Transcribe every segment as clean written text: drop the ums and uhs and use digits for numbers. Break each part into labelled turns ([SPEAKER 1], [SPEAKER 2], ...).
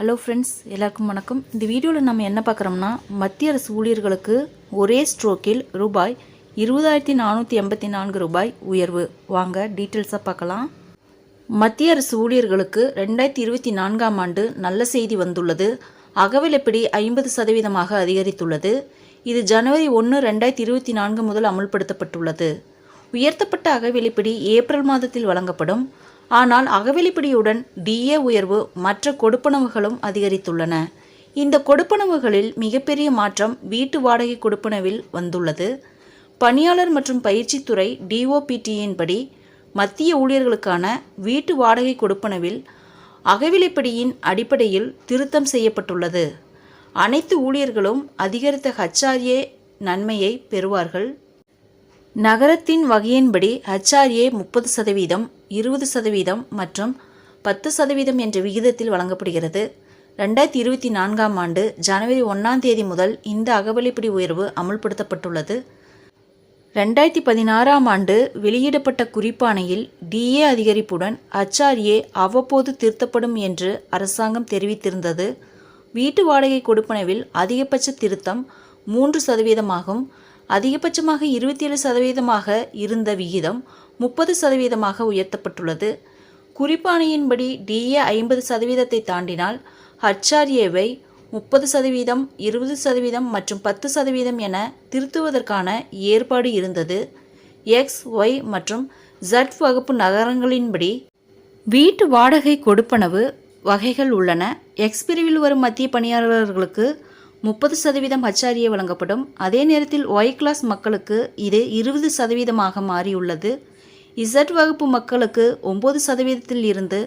[SPEAKER 1] Hello friends, எல்லாருக்கும் வணக்கம். இந்த வீடியோவில் நம்ம என்ன பார்க்குறோம்னா, மத்திய அரசு ஊழியர்களுக்கு ஒரே ஸ்ட்ரோக்கில் ரூபாய் 20,484 ரூபாய் உயர்வு. வாங்க டீட்டெயில்ஸாக பார்க்கலாம். மத்திய அரசு ஊழியர்களுக்கு 2024ஆம் ஆண்டு நல்ல செய்தி வந்துள்ளது. அகவிலைப்படி 50% அதிகரித்துள்ளது. இது ஜனவரி 1, 2024 முதல் அமுல்படுத்தப்பட்டுள்ளது. உயர்த்தப்பட்ட அகவிலைப்படி ஏப்ரல் மாதத்தில் வழங்கப்படும். ஆனால் அகவிலைப்படியுடன் டிஏ உயர்வு மற்ற கொடுப்பனவுகளும் அதிகரித்துள்ளன. இந்த கொடுப்பனவுகளில் மிகப்பெரிய மாற்றம் வீட்டு வாடகை கொடுப்பனவில் வந்துள்ளது. பணியாளர் மற்றும் பயிற்சித்துறை டிஓபிடியின் படி மத்திய ஊழியர்களுக்கான வீட்டு வாடகை கொடுப்பனவில் அகவிலைப்படியின் அடிப்படையில் திருத்தம் செய்யப்பட்டுள்ளது. அனைத்து ஊழியர்களும் அதிகரித்த HRA நன்மையை பெறுவார்கள். நகரத்தின் வகையின்படி HRA 30%, 20% மற்றும் 10% என்ற விகிதத்தில் வழங்கப்படுகிறது. 2024ஆம் ஆண்டு ஜனவரி 1ஆம் தேதி முதல் இந்த அகவிலைப்படி உயர்வு அமுல்படுத்தப்பட்டுள்ளது. 2016ஆம் ஆண்டு வெளியிடப்பட்ட குறிப்பாணையில் டிஏ அதிகரிப்புடன் HRA அவ்வப்போது திருத்தப்படும் என்று அரசாங்கம் தெரிவித்திருந்தது. வீட்டு வாடகை கொடுப்பனவில் அதிகபட்ச திருத்தம் 3% ஆகும். அதிகபட்சமாக 27% இருந்த விகிதம் 30% உயர்த்தப்பட்டுள்ளது. குறிப்பாணையின்படி டிஏ 50% தாண்டினால் HRAவை 30%, 20% மற்றும் 10% என திருத்துவதற்கான ஏற்பாடு இருந்தது. X, Y மற்றும் Z வகுப்பு நகரங்களின்படி வீட்டு வாடகை கொடுப்பனவு வகைகள் உள்ளன. X பிரிவில் வரும் மத்திய பணியாளர்களுக்கு 30% HRA வழங்கப்படும். அதே நேரத்தில் Y கிளாஸ் மக்களுக்கு இது 20% மாறியுள்ளது. Z வகுப்பு மக்களுக்கு 9% இருந்து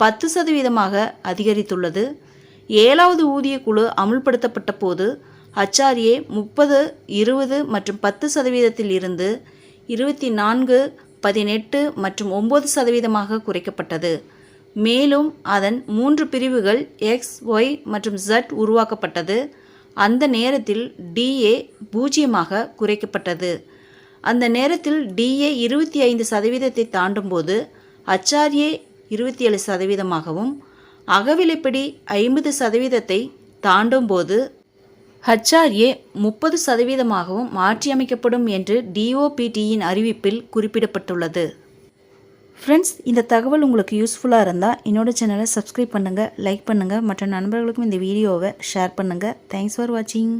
[SPEAKER 1] 10% அதிகரித்துள்ளது. 7வது ஊதிய குழு அமுல்படுத்தப்பட்ட போது HRA 30, 20 மற்றும் 10% இருந்து 24, 18 மற்றும் 9% குறைக்கப்பட்டது. மேலும் அதன் 3 பிரிவுகள் X, Y மற்றும் Z உருவாக்கப்பட்டது. அந்த நேரத்தில் டிஏ 0 குறைக்கப்பட்டது. அந்த நேரத்தில் டிஏ 25% தாண்டும்போது HRA 27%, அகவிலைப்படி 50% தாண்டும் போது HRA 30% மாற்றியமைக்கப்படும் என்று டிஓபிடியின் அறிவிப்பில் குறிப்பிடப்பட்டுள்ளது. ஃப்ரெண்ட்ஸ், இந்த தகவல் உங்களுக்கு யூஸ்ஃபுல்லாக இருந்தால் என்னோட சேனலை சப்ஸ்கிரைப் பண்ணுங்கள், லைக் பண்ணுங்கள், மற்ற நண்பர்களுக்கும் இந்த வீடியோவை ஷேர் பண்ணுங்கள். தேங்க்ஸ் ஃபார் வாட்சிங்.